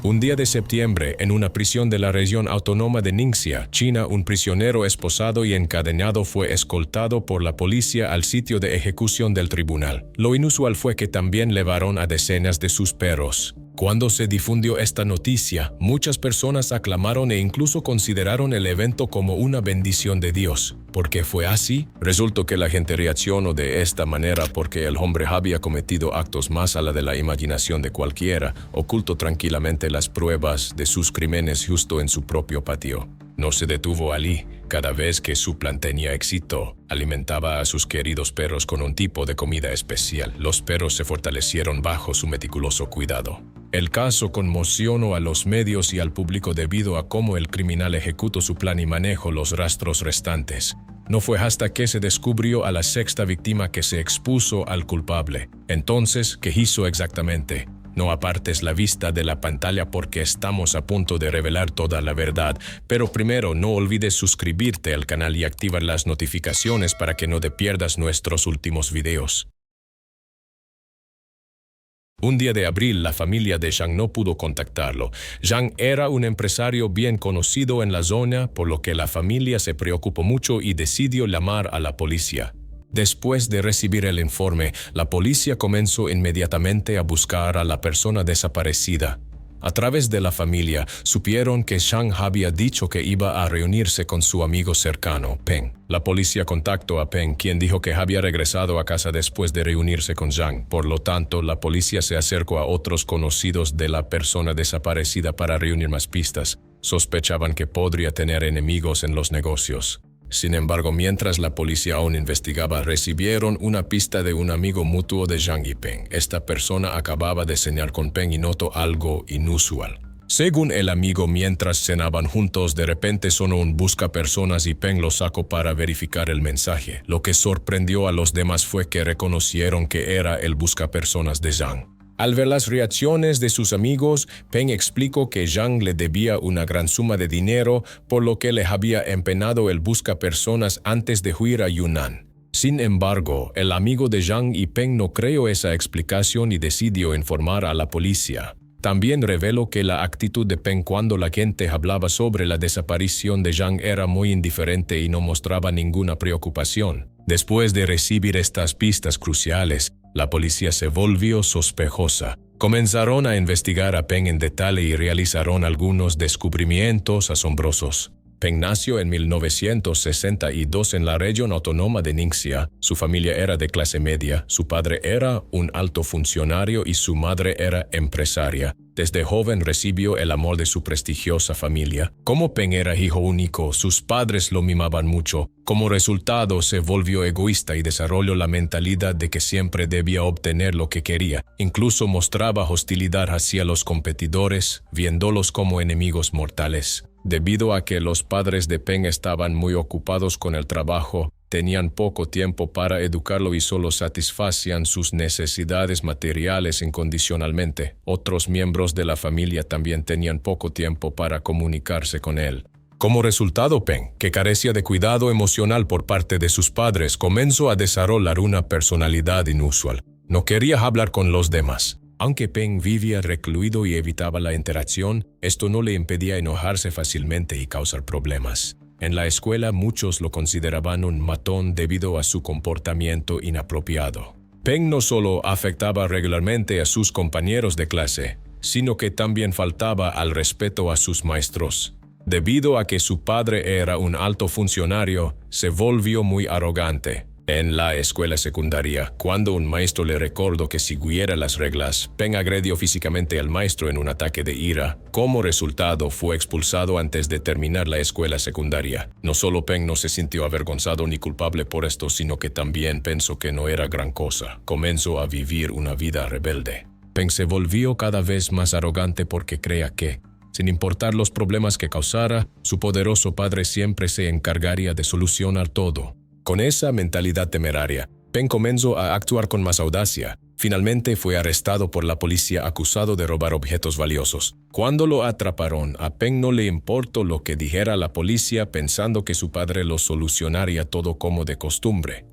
Un día de septiembre, en una prisión de la región autónoma de Ningxia, China, un prisionero esposado y encadenado fue escoltado por la policía al sitio de ejecución del tribunal. Lo inusual fue que también llevaron a decenas de sus perros. Cuando se difundió esta noticia, muchas personas aclamaron e incluso consideraron el evento como una bendición de Dios. ¿Por qué fue así? Resultó que la gente reaccionó de esta manera porque el hombre había cometido actos más allá de la imaginación de cualquiera, ocultó tranquilamente las pruebas de sus crímenes justo en su propio patio. No se detuvo allí. Cada vez que su plan tenía éxito, alimentaba a sus queridos perros con un tipo de comida especial. Los perros se fortalecieron bajo su meticuloso cuidado. El caso conmocionó a los medios y al público debido a cómo el criminal ejecutó su plan y manejó los rastros restantes. No fue hasta que se descubrió a la sexta víctima que se expuso al culpable. Entonces, ¿qué hizo exactamente? No apartes la vista de la pantalla porque estamos a punto de revelar toda la verdad. Pero primero, no olvides suscribirte al canal y activar las notificaciones para que no te pierdas nuestros últimos videos. Un día de abril, la familia de Zhang no pudo contactarlo. Zhang era un empresario bien conocido en la zona, por lo que la familia se preocupó mucho y decidió llamar a la policía. Después de recibir el informe, la policía comenzó inmediatamente a buscar a la persona desaparecida. A través de la familia, supieron que Zhang había dicho que iba a reunirse con su amigo cercano, Peng. La policía contactó a Peng, quien dijo que había regresado a casa después de reunirse con Zhang. Por lo tanto, la policía se acercó a otros conocidos de la persona desaparecida para reunir más pistas. Sospechaban que podría tener enemigos en los negocios. Sin embargo, mientras la policía aún investigaba, recibieron una pista de un amigo mutuo de Zhang y Peng. Esta persona acababa de cenar con Peng y notó algo inusual. Según el amigo, mientras cenaban juntos, de repente sonó un buscapersonas y Peng lo sacó para verificar el mensaje. Lo que sorprendió a los demás fue que reconocieron que era el buscapersonas de Zhang. Al ver las reacciones de sus amigos, Peng explicó que Zhang le debía una gran suma de dinero, por lo que le había empeñado el buscapersonas antes de huir a Yunnan. Sin embargo, el amigo de Zhang y Peng no creyó esa explicación y decidió informar a la policía. También reveló que la actitud de Peng cuando la gente hablaba sobre la desaparición de Zhang era muy indiferente y no mostraba ninguna preocupación. Después de recibir estas pistas cruciales, la policía se volvió sospechosa. Comenzaron a investigar a Peng en detalle y realizaron algunos descubrimientos asombrosos. Peng nació en 1962 en la región autónoma de Ningxia. Su familia era de clase media, su padre era un alto funcionario y su madre era empresaria. Desde joven recibió el amor de su prestigiosa familia. Como Peng era hijo único, sus padres lo mimaban mucho. Como resultado, se volvió egoísta y desarrolló la mentalidad de que siempre debía obtener lo que quería. Incluso mostraba hostilidad hacia los competidores, viéndolos como enemigos mortales. Debido a que los padres de Peng estaban muy ocupados con el trabajo, tenían poco tiempo para educarlo y solo satisfacían sus necesidades materiales incondicionalmente. Otros miembros de la familia también tenían poco tiempo para comunicarse con él. Como resultado, Peng, que carecía de cuidado emocional por parte de sus padres, comenzó a desarrollar una personalidad inusual. No quería hablar con los demás. Aunque Peng vivía recluido y evitaba la interacción, esto no le impedía enojarse fácilmente y causar problemas. En la escuela muchos lo consideraban un matón debido a su comportamiento inapropiado. Peng no solo afectaba regularmente a sus compañeros de clase, sino que también faltaba al respeto a sus maestros. Debido a que su padre era un alto funcionario, se volvió muy arrogante. En la escuela secundaria, cuando un maestro le recordó que siguiera las reglas, Peng agredió físicamente al maestro en un ataque de ira. Como resultado, fue expulsado antes de terminar la escuela secundaria. No solo Peng no se sintió avergonzado ni culpable por esto, sino que también pensó que no era gran cosa. Comenzó a vivir una vida rebelde. Peng se volvió cada vez más arrogante porque creía que, sin importar los problemas que causara, su poderoso padre siempre se encargaría de solucionar todo. Con esa mentalidad temeraria, Peng comenzó a actuar con más audacia. Finalmente fue arrestado por la policía acusado de robar objetos valiosos. Cuando lo atraparon, a Peng no le importó lo que dijera la policía pensando que su padre lo solucionaría todo como de costumbre.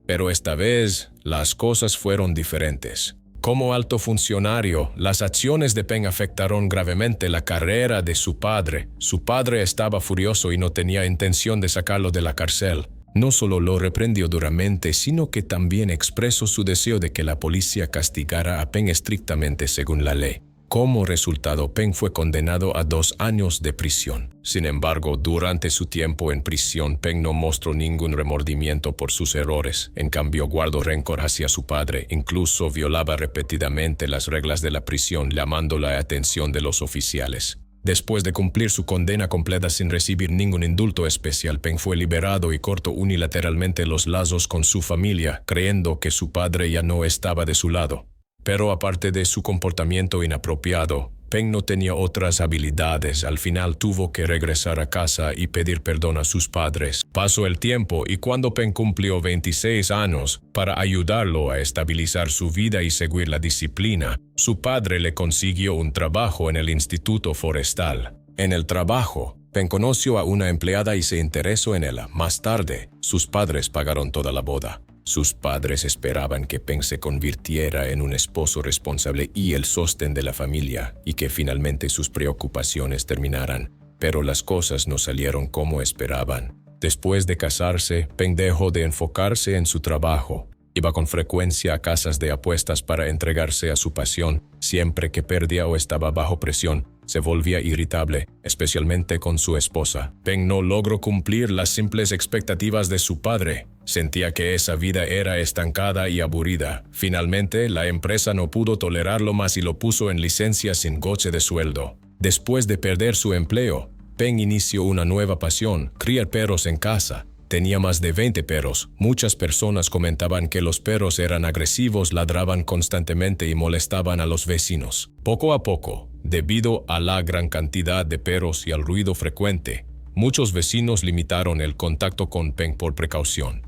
Pero esta vez, las cosas fueron diferentes. Como alto funcionario, las acciones de Peng afectaron gravemente la carrera de su padre. Su padre estaba furioso y no tenía intención de sacarlo de la cárcel. No solo lo reprendió duramente, sino que también expresó su deseo de que la policía castigara a Peng estrictamente según la ley. Como resultado, Peng fue condenado a 2 años de prisión. Sin embargo, durante su tiempo en prisión, Peng no mostró ningún remordimiento por sus errores. En cambio, guardó rencor hacia su padre. Incluso violaba repetidamente las reglas de la prisión, llamando la atención de los oficiales. Después de cumplir su condena completa sin recibir ningún indulto especial, Peng fue liberado y cortó unilateralmente los lazos con su familia, creyendo que su padre ya no estaba de su lado. Pero aparte de su comportamiento inapropiado, Peng no tenía otras habilidades. Al final tuvo que regresar a casa y pedir perdón a sus padres. Pasó el tiempo y cuando Peng cumplió 26 años, para ayudarlo a estabilizar su vida y seguir la disciplina, su padre le consiguió un trabajo en el Instituto Forestal. En el trabajo, Peng conoció a una empleada y se interesó en ella. Más tarde, sus padres pagaron toda la boda. Sus padres esperaban que Peng se convirtiera en un esposo responsable y el sostén de la familia, y que finalmente sus preocupaciones terminaran. Pero las cosas no salieron como esperaban. Después de casarse, Peng dejó de enfocarse en su trabajo. Iba con frecuencia a casas de apuestas para entregarse a su pasión. Siempre que perdía o estaba bajo presión, se volvía irritable, especialmente con su esposa. Peng no logró cumplir las simples expectativas de su padre. Sentía que esa vida era estancada y aburrida. Finalmente, la empresa no pudo tolerarlo más y lo puso en licencia sin goce de sueldo. Después de perder su empleo, Peng inició una nueva pasión: criar perros en casa. Tenía más de 20 perros. Muchas personas comentaban que los perros eran agresivos, ladraban constantemente y molestaban a los vecinos. Poco a poco, debido a la gran cantidad de perros y al ruido frecuente, muchos vecinos limitaron el contacto con Peng por precaución.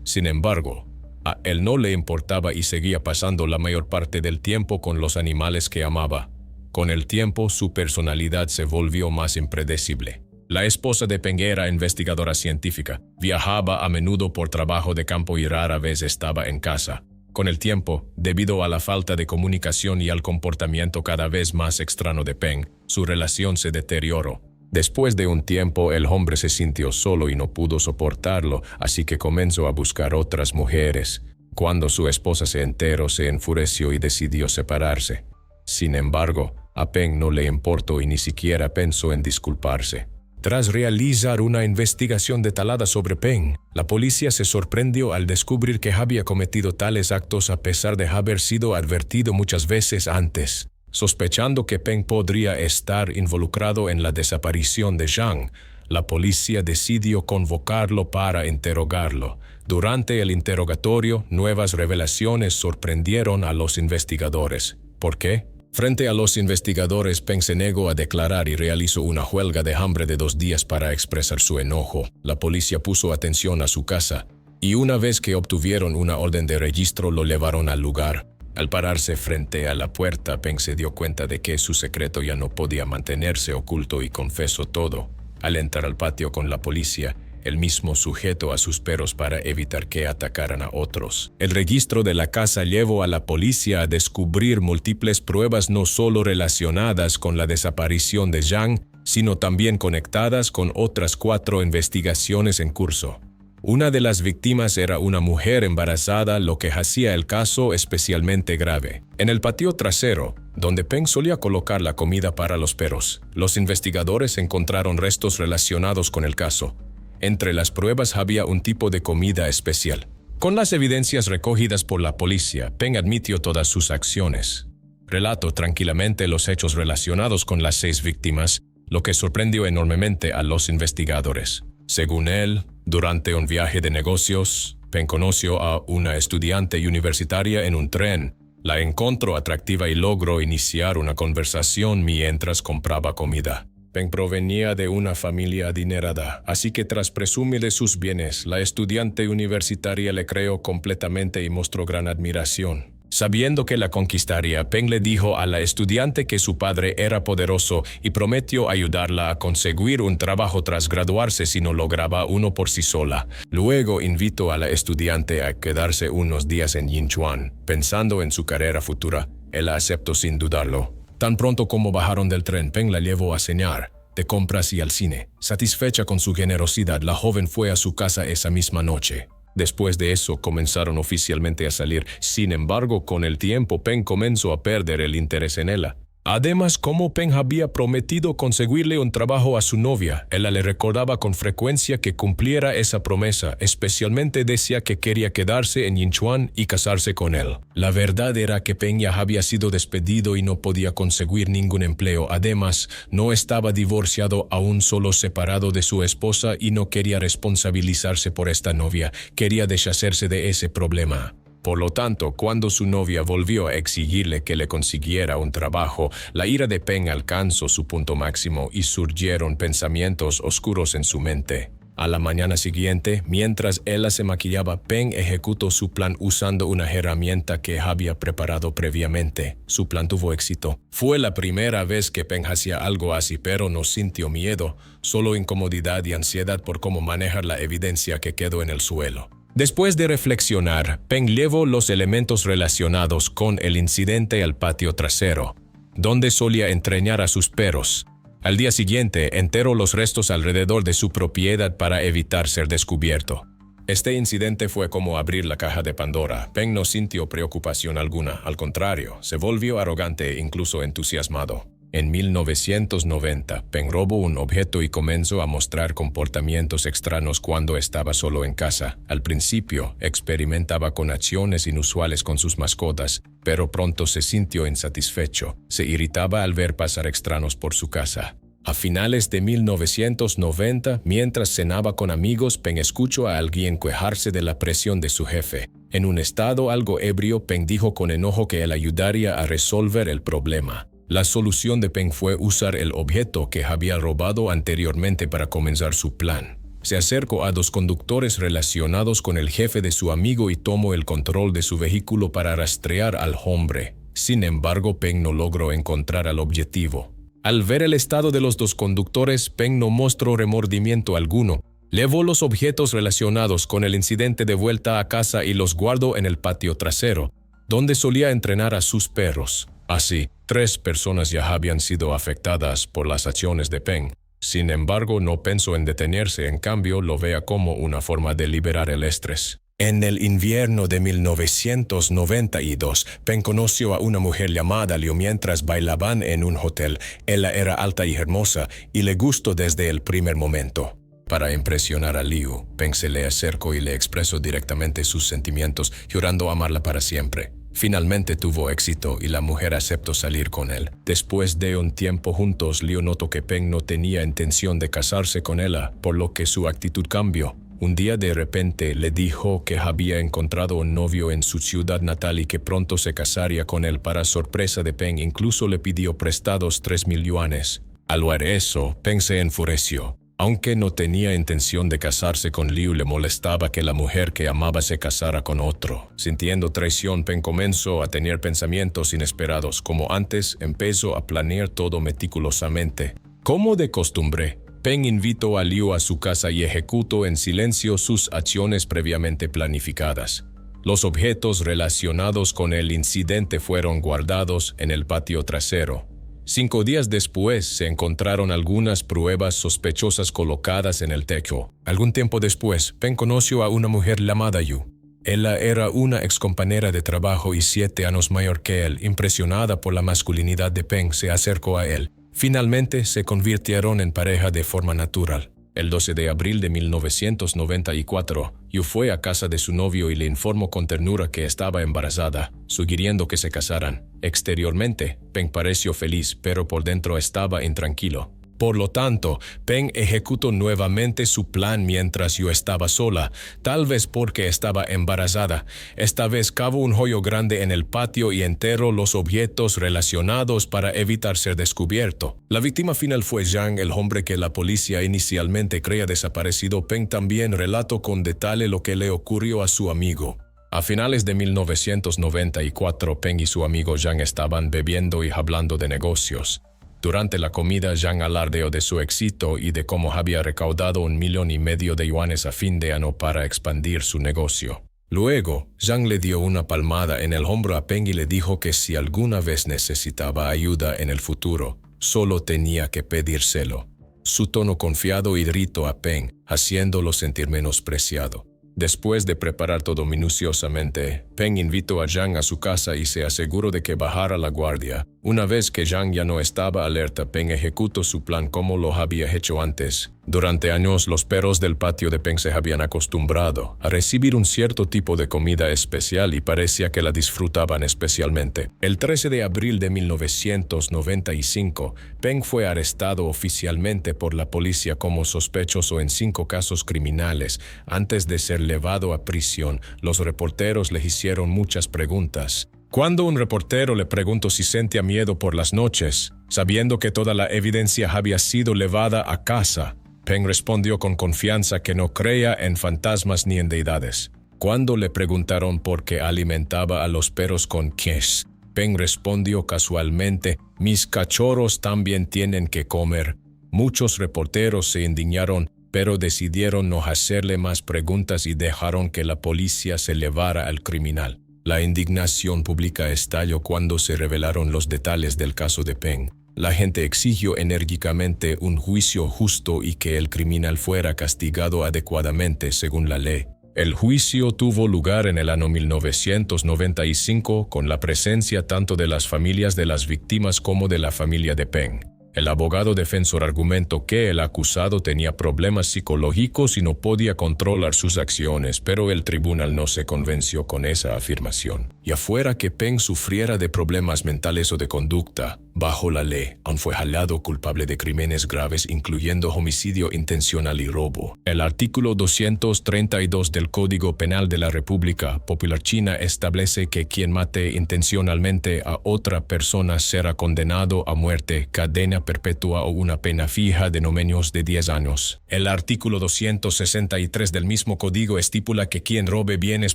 Sin embargo, a él no le importaba y seguía pasando la mayor parte del tiempo con los animales que amaba. Con el tiempo, su personalidad se volvió más impredecible. La esposa de Peng era investigadora científica, viajaba a menudo por trabajo de campo y rara vez estaba en casa. Con el tiempo, debido a la falta de comunicación y al comportamiento cada vez más extraño de Peng, su relación se deterioró. Después de un tiempo, el hombre se sintió solo y no pudo soportarlo, así que comenzó a buscar otras mujeres. Cuando su esposa se enteró, se enfureció y decidió separarse. Sin embargo, a Peng no le importó y ni siquiera pensó en disculparse. Tras realizar una investigación detallada sobre Peng, la policía se sorprendió al descubrir que había cometido tales actos a pesar de haber sido advertido muchas veces antes. Sospechando que Peng podría estar involucrado en la desaparición de Zhang, la policía decidió convocarlo para interrogarlo. Durante el interrogatorio, nuevas revelaciones sorprendieron a los investigadores. ¿Por qué? Frente a los investigadores, Peng se negó a declarar y realizó una huelga de hambre de 2 días para expresar su enojo. La policía puso atención a su casa, y una vez que obtuvieron una orden de registro, lo llevaron al lugar. Al pararse frente a la puerta, Peng se dio cuenta de que su secreto ya no podía mantenerse oculto y confesó todo. Al entrar al patio con la policía, él mismo sujetó a sus perros para evitar que atacaran a otros. El registro de la casa llevó a la policía a descubrir múltiples pruebas no solo relacionadas con la desaparición de Zhang, sino también conectadas con otras 4 investigaciones en curso. Una de las víctimas era una mujer embarazada, lo que hacía el caso especialmente grave. En el patio trasero, donde Peng solía colocar la comida para los perros, los investigadores encontraron restos relacionados con el caso. Entre las pruebas había un tipo de comida especial. Con las evidencias recogidas por la policía, Peng admitió todas sus acciones. Relató tranquilamente los hechos relacionados con las 6 víctimas, lo que sorprendió enormemente a los investigadores. Según él, durante un viaje de negocios, Peng conoció a una estudiante universitaria en un tren. La encontró atractiva y logró iniciar una conversación mientras compraba comida. Peng provenía de una familia adinerada, así que tras presumirle sus bienes, la estudiante universitaria le creó completamente y mostró gran admiración. Sabiendo que la conquistaría, Peng le dijo a la estudiante que su padre era poderoso y prometió ayudarla a conseguir un trabajo tras graduarse si no lograba uno por sí sola. Luego invitó a la estudiante a quedarse unos días en Yinchuan, pensando en su carrera futura. Él aceptó sin dudarlo. Tan pronto como bajaron del tren, Peng la llevó a cenar, de compras y al cine. Satisfecha con su generosidad, la joven fue a su casa esa misma noche. Después de eso, comenzaron oficialmente a salir. Sin embargo, con el tiempo, Peng comenzó a perder el interés en ella. Además, como Peng había prometido conseguirle un trabajo a su novia, ella le recordaba con frecuencia que cumpliera esa promesa, especialmente decía que quería quedarse en Yinchuan y casarse con él. La verdad era que Peng ya había sido despedido y no podía conseguir ningún empleo. Además, no estaba divorciado, aún solo separado de su esposa y no quería responsabilizarse por esta novia, quería deshacerse de ese problema. Por lo tanto, cuando su novia volvió a exigirle que le consiguiera un trabajo, la ira de Peng alcanzó su punto máximo y surgieron pensamientos oscuros en su mente. A la mañana siguiente, mientras ella se maquillaba, Peng ejecutó su plan usando una herramienta que había preparado previamente. Su plan tuvo éxito. Fue la primera vez que Peng hacía algo así, pero no sintió miedo, solo incomodidad y ansiedad por cómo manejar la evidencia que quedó en el suelo. Después de reflexionar, Peng llevó los elementos relacionados con el incidente al patio trasero, donde solía entrenar a sus perros. Al día siguiente, enterró los restos alrededor de su propiedad para evitar ser descubierto. Este incidente fue como abrir la caja de Pandora. Peng no sintió preocupación alguna, al contrario, se volvió arrogante e incluso entusiasmado. En 1990, Peng robó un objeto y comenzó a mostrar comportamientos extraños cuando estaba solo en casa. Al principio, experimentaba con acciones inusuales con sus mascotas, pero pronto se sintió insatisfecho. Se irritaba al ver pasar extraños por su casa. A finales de 1990, mientras cenaba con amigos, Peng escuchó a alguien quejarse de la presión de su jefe. En un estado algo ebrio, Peng dijo con enojo que él ayudaría a resolver el problema. La solución de Peng fue usar el objeto que había robado anteriormente para comenzar su plan. Se acercó a dos conductores relacionados con el jefe de su amigo y tomó el control de su vehículo para rastrear al hombre. Sin embargo, Peng no logró encontrar al objetivo. Al ver el estado de los dos conductores, Peng no mostró remordimiento alguno. Llevó los objetos relacionados con el incidente de vuelta a casa y los guardó en el patio trasero, donde solía entrenar a sus perros. Así, 3 personas ya habían sido afectadas por las acciones de Peng. Sin embargo, no pensó en detenerse, en cambio, lo veía como una forma de liberar el estrés. En el invierno de 1992, Peng conoció a una mujer llamada Liu mientras bailaban en un hotel. Ella era alta y hermosa y le gustó desde el primer momento. Para impresionar a Liu, Peng se le acercó y le expresó directamente sus sentimientos, jurando amarla para siempre. Finalmente tuvo éxito y la mujer aceptó salir con él. Después de un tiempo juntos, Liu notó que Peng no tenía intención de casarse con ella, por lo que su actitud cambió. Un día de repente le dijo que había encontrado un novio en su ciudad natal y que pronto se casaría con él. Para sorpresa de Peng, incluso le pidió prestados 3,000 yuanes. Al ver eso, Peng se enfureció. Aunque no tenía intención de casarse con Liu, le molestaba que la mujer que amaba se casara con otro. Sintiendo traición, Peng comenzó a tener pensamientos inesperados. Como antes, empezó a planear todo meticulosamente. Como de costumbre, Peng invitó a Liu a su casa y ejecutó en silencio sus acciones previamente planificadas. Los objetos relacionados con el incidente fueron guardados en el patio trasero. 5 días después, se encontraron algunas pruebas sospechosas colocadas en el techo. Algún tiempo después, Peng conoció a una mujer llamada Yu. Ella era una excompañera de trabajo y 7 años mayor que él. Impresionada por la masculinidad de Peng, se acercó a él. Finalmente, se convirtieron en pareja de forma natural. El 12 de abril de 1994, Yu fue a casa de su novio y le informó con ternura que estaba embarazada, sugiriendo que se casaran. Exteriormente, Peng pareció feliz, pero por dentro estaba intranquilo. Por lo tanto, Peng ejecutó nuevamente su plan mientras Yu estaba sola, tal vez porque estaba embarazada. Esta vez cavó un hoyo grande en el patio y enterró los objetos relacionados para evitar ser descubierto. La víctima final fue Zhang, el hombre que la policía inicialmente creía desaparecido. Peng también relató con detalle lo que le ocurrió a su amigo. A finales de 1994, Peng y su amigo Zhang estaban bebiendo y hablando de negocios. Durante la comida, Zhang alardeó de su éxito y de cómo había recaudado 1,5 millones de yuanes a fin de año para expandir su negocio. Luego, Zhang le dio una palmada en el hombro a Peng y le dijo que si alguna vez necesitaba ayuda en el futuro, solo tenía que pedírselo. Su tono confiado irritó a Peng, haciéndolo sentir menospreciado. Después de preparar todo minuciosamente, Peng invitó a Zhang a su casa y se aseguró de que bajara la guardia. Una vez que Zhang ya no estaba alerta, Peng ejecutó su plan como lo había hecho antes. Durante años, los perros del patio de Peng se habían acostumbrado a recibir un cierto tipo de comida especial y parecía que la disfrutaban especialmente. El 13 de abril de 1995, Peng fue arrestado oficialmente por la policía como sospechoso en 5 casos criminales. Antes de ser llevado a prisión, los reporteros le hicieron muchas preguntas. Cuando un reportero le preguntó si sentía miedo por las noches, sabiendo que toda la evidencia había sido llevada a casa, Peng respondió con confianza que no creía en fantasmas ni en deidades. Cuando le preguntaron por qué alimentaba a los perros con quiche, Peng respondió casualmente: «Mis cachorros también tienen que comer». Muchos reporteros se indignaron, pero decidieron no hacerle más preguntas y dejaron que la policía se llevara al criminal. La indignación pública estalló cuando se revelaron los detalles del caso de Peng. La gente exigió enérgicamente un juicio justo y que el criminal fuera castigado adecuadamente según la ley. El juicio tuvo lugar en el año 1995 con la presencia tanto de las familias de las víctimas como de la familia de Peng. El abogado defensor argumentó que el acusado tenía problemas psicológicos y no podía controlar sus acciones, pero el tribunal no se convenció con esa afirmación. Y afuera que Peng sufriera de problemas mentales o de conducta, bajo la ley, aún fue hallado culpable de crímenes graves incluyendo homicidio intencional y robo. El artículo 232 del Código Penal de la República Popular China establece que quien mate intencionalmente a otra persona será condenado a muerte, cadena perpetua o una pena fija de no menos de 10 años. El artículo 263 del mismo código estipula que quien robe bienes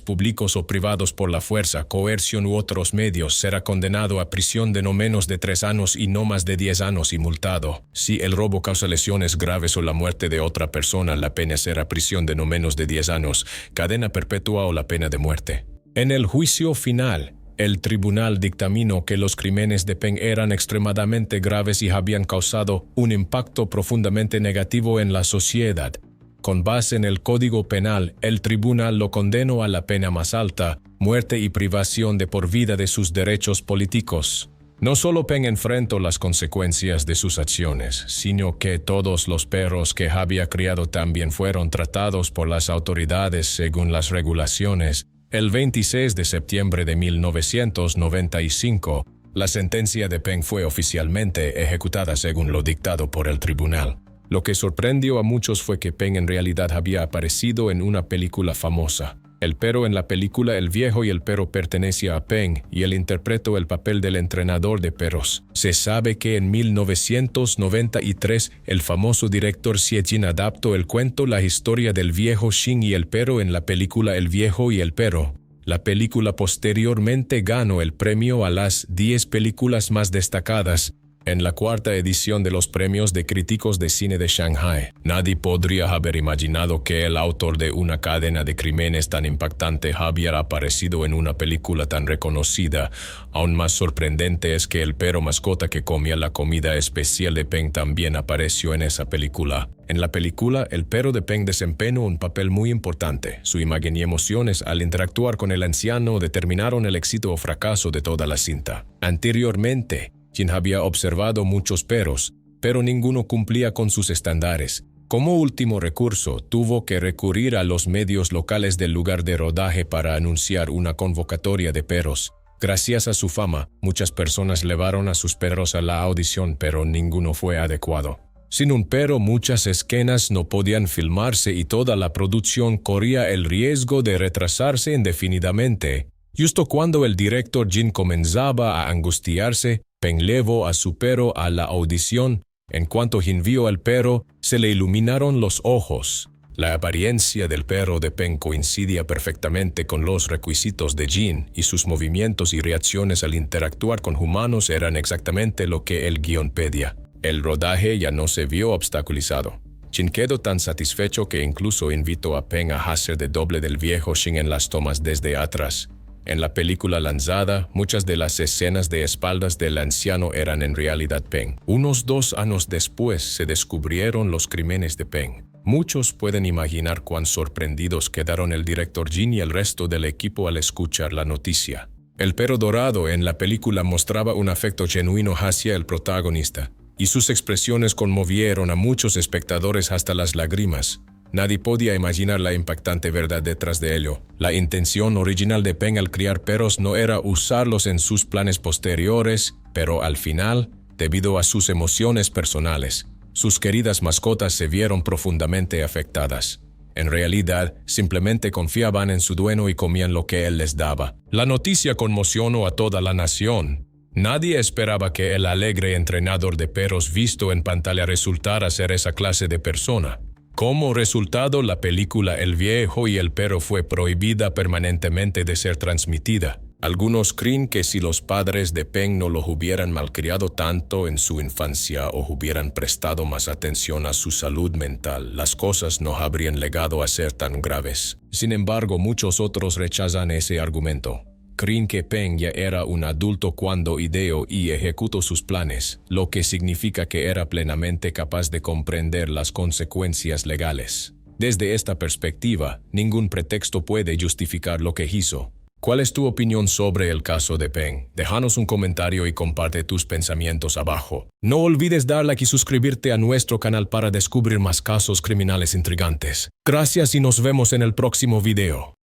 públicos o privados por la fuerza, coerción u otros medios será condenado a prisión de no menos de 3 años y no más de 10 años y multado. Si el robo causa lesiones graves o la muerte de otra persona, la pena será prisión de no menos de 10 años, cadena perpetua o la pena de muerte. En el juicio final, el tribunal dictaminó que los crímenes de Peng eran extremadamente graves y habían causado un impacto profundamente negativo en la sociedad. Con base en el Código Penal, el tribunal lo condenó a la pena más alta, muerte y privación de por vida de sus derechos políticos. No solo Peng enfrentó las consecuencias de sus acciones, sino que todos los perros que había criado también fueron tratados por las autoridades según las regulaciones. El 26 de septiembre de 1995, la sentencia de Peng fue oficialmente ejecutada según lo dictado por el tribunal. Lo que sorprendió a muchos fue que Peng en realidad había aparecido en una película famosa. El perro en la película El Viejo y el Perro pertenecía a Peng y él interpretó el papel del entrenador de perros. Se sabe que en 1993 el famoso director Xie Jin adaptó el cuento La historia del viejo Xing y el perro en la película El Viejo y el Perro. La película posteriormente ganó el premio a las 10 películas más destacadas en la 4ª edición de los premios de críticos de cine de Shanghai. Nadie podría haber imaginado que el autor de una cadena de crímenes tan impactante hubiera aparecido en una película tan reconocida. Aún más sorprendente es que el perro mascota que comía la comida especial de Peng también apareció en esa película. En la película, el perro de Peng desempeñó un papel muy importante. Su imagen y emociones al interactuar con el anciano determinaron el éxito o fracaso de toda la cinta. Anteriormente, Jin había observado muchos perros, pero ninguno cumplía con sus estándares. Como último recurso, tuvo que recurrir a los medios locales del lugar de rodaje para anunciar una convocatoria de perros. Gracias a su fama, muchas personas llevaron a sus perros a la audición, pero ninguno fue adecuado. Sin un perro, muchas escenas no podían filmarse y toda la producción corría el riesgo de retrasarse indefinidamente. Justo cuando el director Jin comenzaba a angustiarse, Peng llevó a su perro a la audición. En cuanto Jin vio al perro, se le iluminaron los ojos. La apariencia del perro de Peng coincidía perfectamente con los requisitos de Jin y sus movimientos y reacciones al interactuar con humanos eran exactamente lo que el guión pedía. El rodaje ya no se vio obstaculizado. Jin quedó tan satisfecho que incluso invitó a Peng a hacer de doble del viejo Shin en las tomas desde atrás. En la película lanzada, muchas de las escenas de espaldas del anciano eran en realidad Peng. Unos 2 años después se descubrieron los crímenes de Peng. Muchos pueden imaginar cuán sorprendidos quedaron el director Jin y el resto del equipo al escuchar la noticia. El perro dorado en la película mostraba un afecto genuino hacia el protagonista, y sus expresiones conmovieron a muchos espectadores hasta las lágrimas. Nadie podía imaginar la impactante verdad detrás de ello. La intención original de Peng al criar perros no era usarlos en sus planes posteriores, pero al final, debido a sus emociones personales, sus queridas mascotas se vieron profundamente afectadas. En realidad, simplemente confiaban en su dueño y comían lo que él les daba. La noticia conmocionó a toda la nación. Nadie esperaba que el alegre entrenador de perros visto en pantalla resultara ser esa clase de persona. Como resultado, la película El viejo y el perro fue prohibida permanentemente de ser transmitida. Algunos creen que si los padres de Peng no lo hubieran malcriado tanto en su infancia o hubieran prestado más atención a su salud mental, las cosas no habrían llegado a ser tan graves. Sin embargo, muchos otros rechazan ese argumento. Creen que Peng ya era un adulto cuando ideó y ejecutó sus planes, lo que significa que era plenamente capaz de comprender las consecuencias legales. Desde esta perspectiva, ningún pretexto puede justificar lo que hizo. ¿Cuál es tu opinión sobre el caso de Peng? Déjanos un comentario y comparte tus pensamientos abajo. No olvides dar like y suscribirte a nuestro canal para descubrir más casos criminales intrigantes. Gracias y nos vemos en el próximo video.